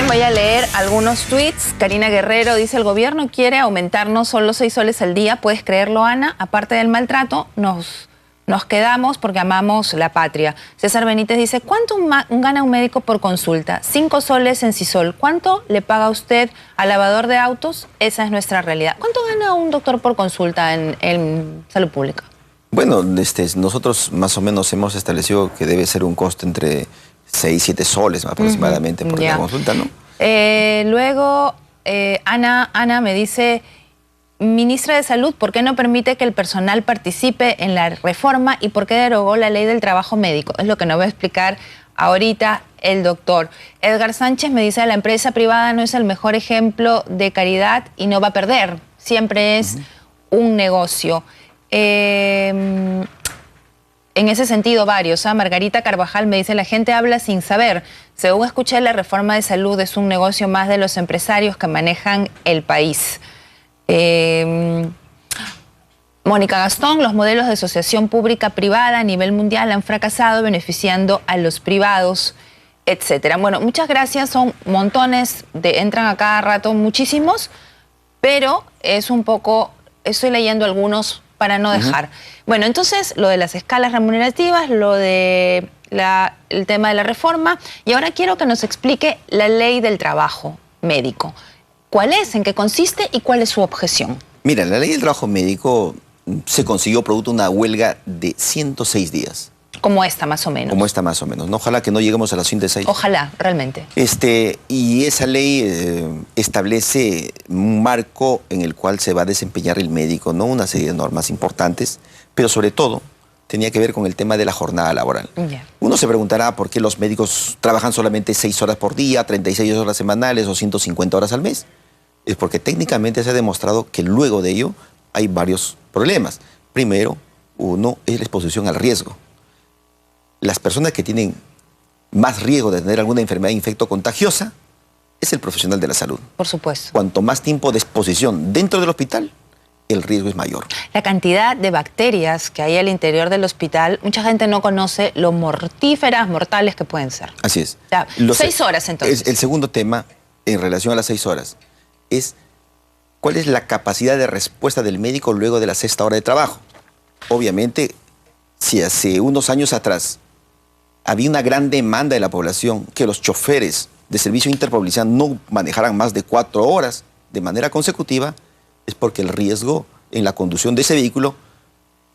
Voy a leer algunos tweets. Karina Guerrero dice: el gobierno quiere aumentarnos solo 6 soles al día. ¿Puedes creerlo, Ana? Aparte del maltrato, nos quedamos porque amamos la patria. César Benítez dice: ¿cuánto gana un médico por consulta? 5 soles en Sisol. ¿Cuánto le paga usted al lavador de autos? Esa es nuestra realidad. ¿Cuánto gana un doctor por consulta en salud pública? Bueno, nosotros más o menos hemos establecido que debe ser un costo entre 6, 7 soles aproximadamente por la consulta, ¿no? Luego, Ana me dice: ministra de Salud, ¿por qué no permite que el personal participe en la reforma y por qué derogó la ley del trabajo médico? Es lo que nos va a explicar ahorita el doctor. Edgar Sánchez me dice: la empresa privada no es el mejor ejemplo de caridad y no va a perder. Siempre es un negocio. En ese sentido, varios. Margarita Carvajal me dice: la gente habla sin saber. Según escuché, la reforma de salud es un negocio más de los empresarios que manejan el país. Mónica Gastón: los modelos de asociación pública-privada a nivel mundial han fracasado beneficiando a los privados, etcétera. Bueno, muchas gracias. Son montones, entran a cada rato muchísimos, pero es un poco, estoy leyendo algunos para no dejar. Bueno, entonces, lo de las escalas remunerativas, lo de el tema de la reforma, y ahora quiero que nos explique la ley del trabajo médico. ¿Cuál es? ¿En qué consiste? ¿Y cuál es su objeción? Mira, la ley del trabajo médico se consiguió producto de una huelga de 106 días. Como esta, más o menos. Como esta, más o menos, ¿no? Ojalá que no lleguemos a las 106. Ojalá, realmente. Y esa ley establece un marco en el cual se va a desempeñar el médico, ¿no? Una serie de normas importantes, pero sobre todo tenía que ver con el tema de la jornada laboral. Uno se preguntará por qué los médicos trabajan solamente 6 horas por día, 36 horas semanales o 150 horas al mes. Es porque técnicamente se ha demostrado que luego de ello hay varios problemas. Primero, uno es la exposición al riesgo. Las personas que tienen más riesgo de tener alguna enfermedad infectocontagiosa es el profesional de la salud. Por supuesto. Cuanto más tiempo de exposición dentro del hospital, el riesgo es mayor. La cantidad de bacterias que hay al interior del hospital, mucha gente no conoce lo mortíferas, mortales que pueden ser. Así es. O sea, 6 horas entonces. El segundo tema, en relación a las 6 horas, es cuál es la capacidad de respuesta del médico luego de la 6ª hora de trabajo. Obviamente, si hace unos años atrás había una gran demanda de la población que los choferes de servicio interprovincial no manejaran más de 4 horas de manera consecutiva, es porque el riesgo en la conducción de ese vehículo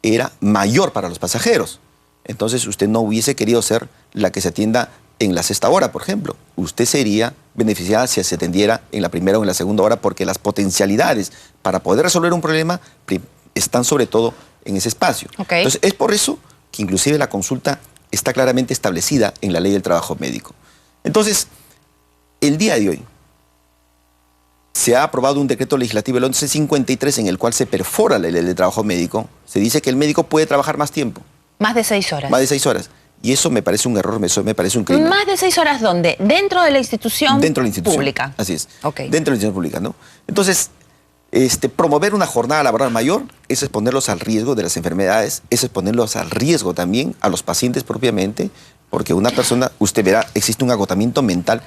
era mayor para los pasajeros. Entonces usted no hubiese querido ser la que se atienda en la 6ª hora, por ejemplo. Usted sería beneficiada si se atendiera en la 1ª o en la 2ª hora, porque las potencialidades para poder resolver un problema están sobre todo en ese espacio. Entonces es por eso que inclusive la consulta está claramente establecida en la ley del trabajo médico. Entonces, el día de hoy se ha aprobado un decreto legislativo, el 1153, en el cual se perfora la ley del trabajo médico. Se dice que el médico puede trabajar más tiempo. Más de 6 horas. Más de 6 horas. Y eso me parece un error, eso me parece un crimen. ¿Más de 6 horas dónde? ¿Dentro de la institución? Dentro de la institución pública. Así es. Dentro de la institución pública, ¿no? Entonces, promover una jornada laboral mayor es exponerlos al riesgo de las enfermedades, es exponerlos al riesgo también a los pacientes propiamente, porque una persona, usted verá, existe un agotamiento mental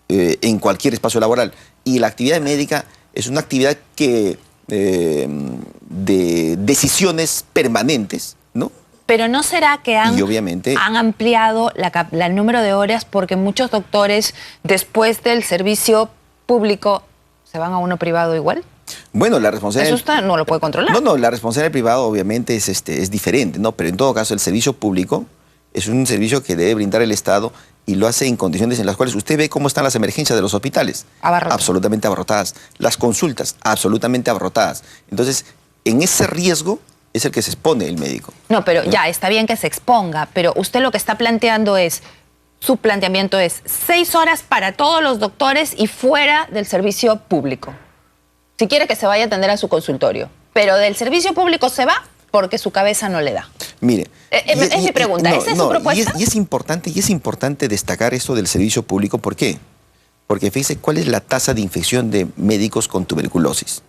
en cualquier espacio laboral. Y la actividad médica es una actividad que de decisiones permanentes, ¿no? Pero ¿no será que han ampliado el número de horas porque muchos doctores después del servicio público se van a uno privado igual? Bueno, la responsabilidad... Eso usted no lo puede controlar. No, la responsabilidad del privado obviamente es diferente, ¿no? Pero en todo caso el servicio público es un servicio que debe brindar el Estado y lo hace en condiciones en las cuales usted ve cómo están las emergencias de los hospitales. Absolutamente abarrotadas. Las consultas, absolutamente abarrotadas. Entonces, en ese riesgo es el que se expone el médico. No, pero ya, está bien que se exponga, pero usted lo que está planteando es, su planteamiento es 6 horas para todos los doctores y fuera del servicio público. Si quiere que se vaya a atender a su consultorio, pero del servicio público se va porque su cabeza no le da. Mire, es mi pregunta, ¿esa es su propuesta? Y es importante destacar esto del servicio público. ¿Por qué? Porque fíjese cuál es la tasa de infección de médicos con tuberculosis.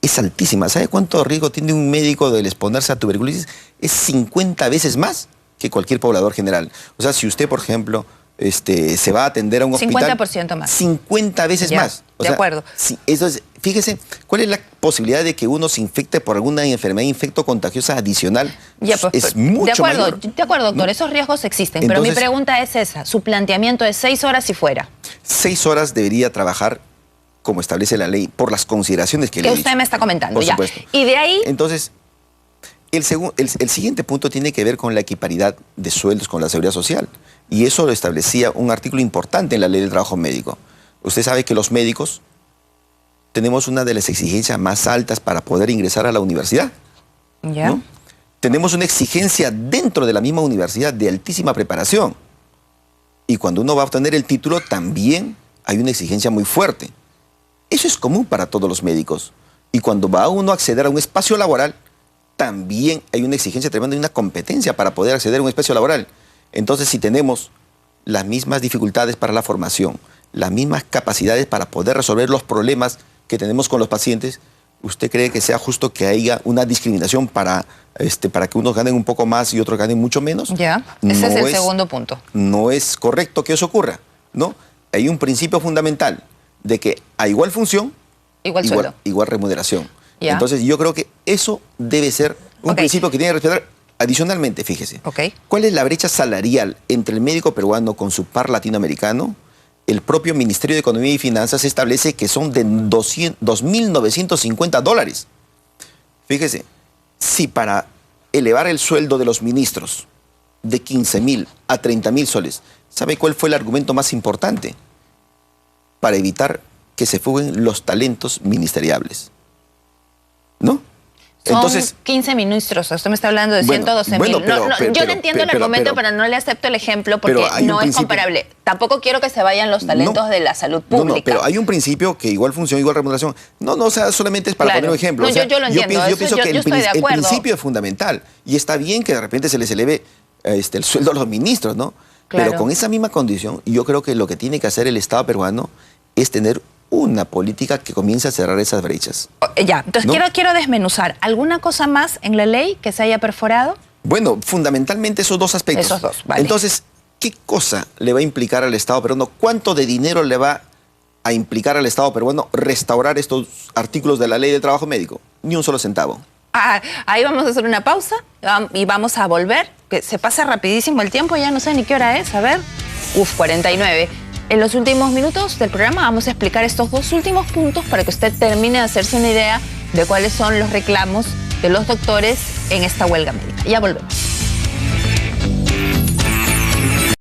Es altísima. ¿Sabe cuánto riesgo tiene un médico del exponerse a tuberculosis? Es 50 veces más que cualquier poblador general. O sea, si usted, por ejemplo, se va a atender a un hospital. 50% más. 50 veces Ya, más. de acuerdo. Sí, eso es, fíjese, ¿cuál es la posibilidad de que uno se infecte por alguna enfermedad infectocontagiosa adicional? Ya, pues, es mucho mayor. De acuerdo, doctor, ¿no? esos riesgos existen. Pero mi Entonces, pregunta es esa. Su planteamiento es 6 horas y fuera. 6 horas debería trabajar como establece la ley, por las consideraciones que le he dicho. usted me está comentando, por ya. Supuesto. Y de ahí... Entonces, el siguiente punto tiene que ver con la equiparidad de sueldos con la seguridad social. Y eso lo establecía un artículo importante en la ley del trabajo médico. Usted sabe que los médicos tenemos una de las exigencias más altas para poder ingresar a la universidad. Ya. ¿no? Tenemos una exigencia dentro de la misma universidad de altísima preparación. Y cuando uno va a obtener el título, también hay una exigencia muy fuerte. Eso es común para todos los médicos. Y cuando va uno a acceder a un espacio laboral, también hay una exigencia tremenda y una competencia para poder acceder a un espacio laboral. Entonces, si tenemos las mismas dificultades para la formación, las mismas capacidades para poder resolver los problemas que tenemos con los pacientes, ¿usted cree que sea justo que haya una discriminación para que unos ganen un poco más y otros ganen mucho menos? Ya, ese es el segundo punto. No es correcto que eso ocurra, ¿no? Hay un principio fundamental de que a igual función, igual sueldo. Igual remuneración. Ya. Entonces yo creo que eso debe ser un principio que tiene que respetar. Adicionalmente, fíjese, ¿cuál es la brecha salarial entre el médico peruano con su par latinoamericano? El propio Ministerio de Economía y Finanzas establece que son de $2.950. Fíjese, si para elevar el sueldo de los ministros de 15.000 a 30.000 soles, ¿sabe cuál fue el argumento más importante? Para evitar que se fuguen los talentos ministeriables. ¿No? Son entonces 15 ministros, usted me está hablando de 112.000. Yo le entiendo el argumento, pero no le acepto el ejemplo porque no es comparable. Tampoco quiero que se vayan los talentos de la salud pública. No, pero hay un principio que igual función, igual remuneración. O sea, solamente es para poner un ejemplo. No, o sea, yo lo entiendo. Yo pienso que el acuerdo. principio es fundamental. Y está bien que de repente se les eleve el sueldo a los ministros, ¿no? Claro. Pero con esa misma condición, yo creo que lo que tiene que hacer el Estado peruano es tener una política que comience a cerrar esas brechas. Ya, entonces quiero desmenuzar. ¿Alguna cosa más en la ley que se haya perforado? Bueno, fundamentalmente esos dos aspectos. Esos dos, vale. Entonces, ¿qué cosa le va a implicar al Estado peruano? ¿Cuánto de dinero le va a implicar al Estado peruano restaurar estos artículos de la ley del trabajo médico? Ni un solo centavo. Ahí vamos a hacer una pausa y vamos a volver. Que se pasa rapidísimo el tiempo, ya no sé ni qué hora es. A ver, 49. En los últimos minutos del programa vamos a explicar estos dos últimos puntos para que usted termine de hacerse una idea de cuáles son los reclamos de los doctores en esta huelga médica. Ya volvemos.